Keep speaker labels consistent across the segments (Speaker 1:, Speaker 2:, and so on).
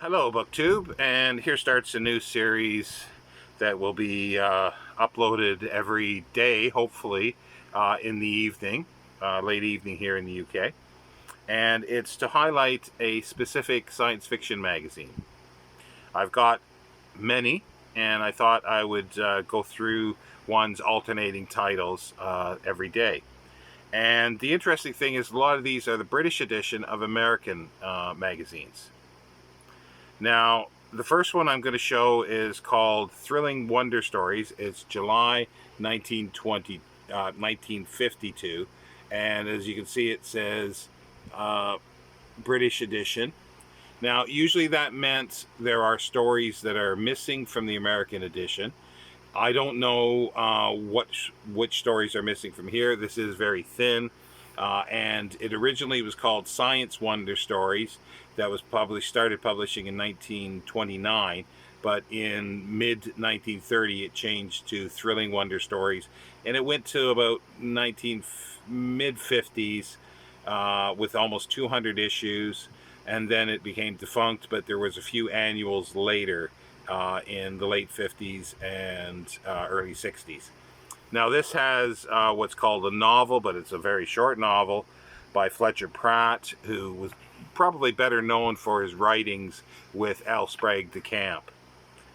Speaker 1: Hello, BookTube, and here starts a new series that will be uploaded every day, hopefully, in the evening, late evening here in the UK. And it's to highlight a specific science fiction magazine. I've got many, and I thought I would go through one's alternating titles every day. And the interesting thing is a lot of these are the British edition of American magazines. Now, the first one I'm going to show is called Thrilling Wonder Stories. It's July 1952. And as you can see, it says British edition. Now, usually that meant there are stories that are missing from the American edition. I don't know which stories are missing from here. This is very thin. And it originally was called Science Wonder Stories. That was started publishing in 1929, but in mid 1930 it changed to Thrilling Wonder Stories, and it went to about mid 50s with almost 200 issues, and then it became defunct. But there was a few annuals later in the late 50s and early 60s. Now this has what's called a novel, but it's a very short novel by Fletcher Pratt, who was probably better known for his writings with L. Sprague de Camp.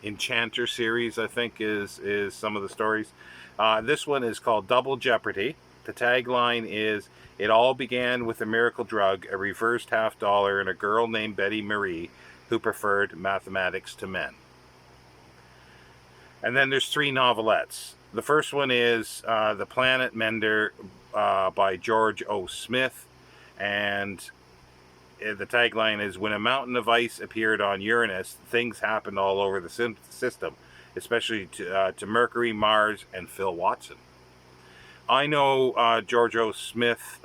Speaker 1: Enchanter series, I think, is some of the stories. This one is called Double Jeopardy. The tagline is, "It all began with a miracle drug, a reversed $50, and a girl named Betty Marie who preferred mathematics to men." And then there's three novelettes. The first one is The Planet Mender by George O. Smith, and the tagline is, "When a mountain of ice appeared on Uranus, things happened all over the system, especially to Mercury, Mars, and Phil Watson." I know George O. Smith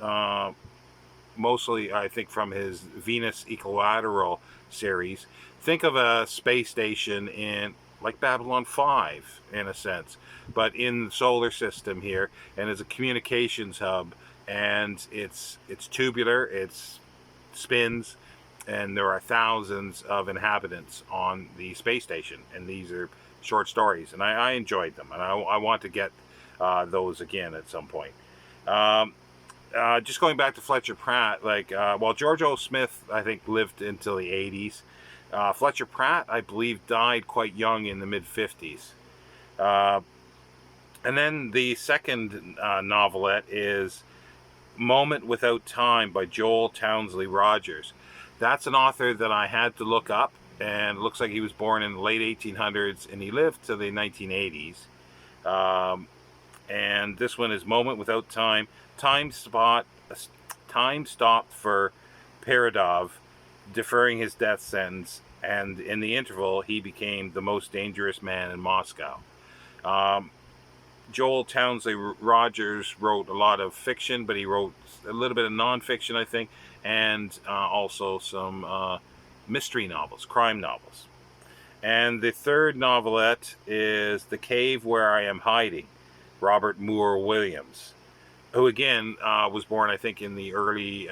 Speaker 1: mostly, I think, from his Venus Equilateral series. Think of a space station in like Babylon 5 in a sense, but in the solar system here, and as a communications hub, and it's tubular, it spins, and there are thousands of inhabitants on the space station, and these are short stories, and I enjoyed them, and I want to get those again at some point. Just going back to Fletcher Pratt, while George O. Smith, I think, lived until the 80s, Fletcher Pratt, I believe, died quite young in the mid-50s. And then the second novelette is Moment Without Time by Joel Townsley Rogers. That's an author that I had to look up, and it looks like he was born in the late 1800s, and he lived to the 1980s. And this one is Moment Without Time. Time stopped for Peredov, deferring his death sentence, and in the interval he became the most dangerous man in Moscow. Joel Townsley Rogers wrote a lot of fiction, but he wrote a little bit of nonfiction, I think, and also some mystery novels, crime novels. And the third novelette is The Cave Where I Am Hiding, Robert Moore Williams, who again was born, I think, in the early,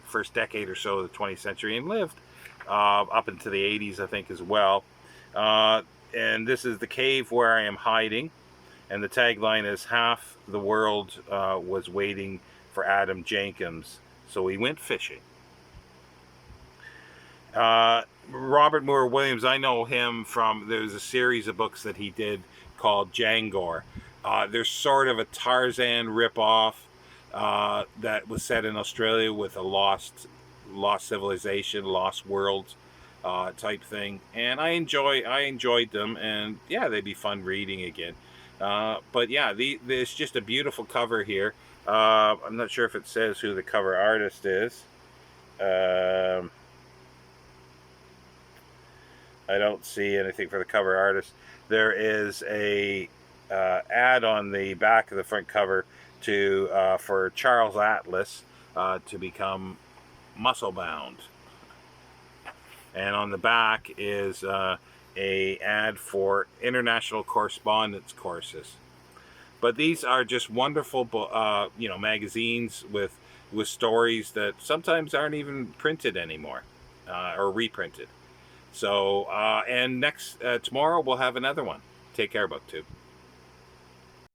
Speaker 1: first decade or so of the 20th century, and lived up into the 80s, I think, as well. And this is The Cave Where I Am Hiding, and the tagline is, "Half the world was waiting for Adam Jenkins, so he went fishing." Robert Moore Williams, I know him from, there's a series of books that he did called Django. There's sort of a Tarzan ripoff that was set in Australia with a lost civilization, lost world type thing, and I enjoyed them, and yeah, they'd be fun reading again. But yeah, there's just a beautiful cover here. I'm not sure if it says who the cover artist is. I don't see anything for the cover artist. There is a ad on the back of the front cover for Charles Atlas to become muscle bound, and on the back is a ad for international correspondence courses. But these are just wonderful, magazines with stories that sometimes aren't even printed anymore or reprinted. So, and tomorrow we'll have another one. Take care, BookTube.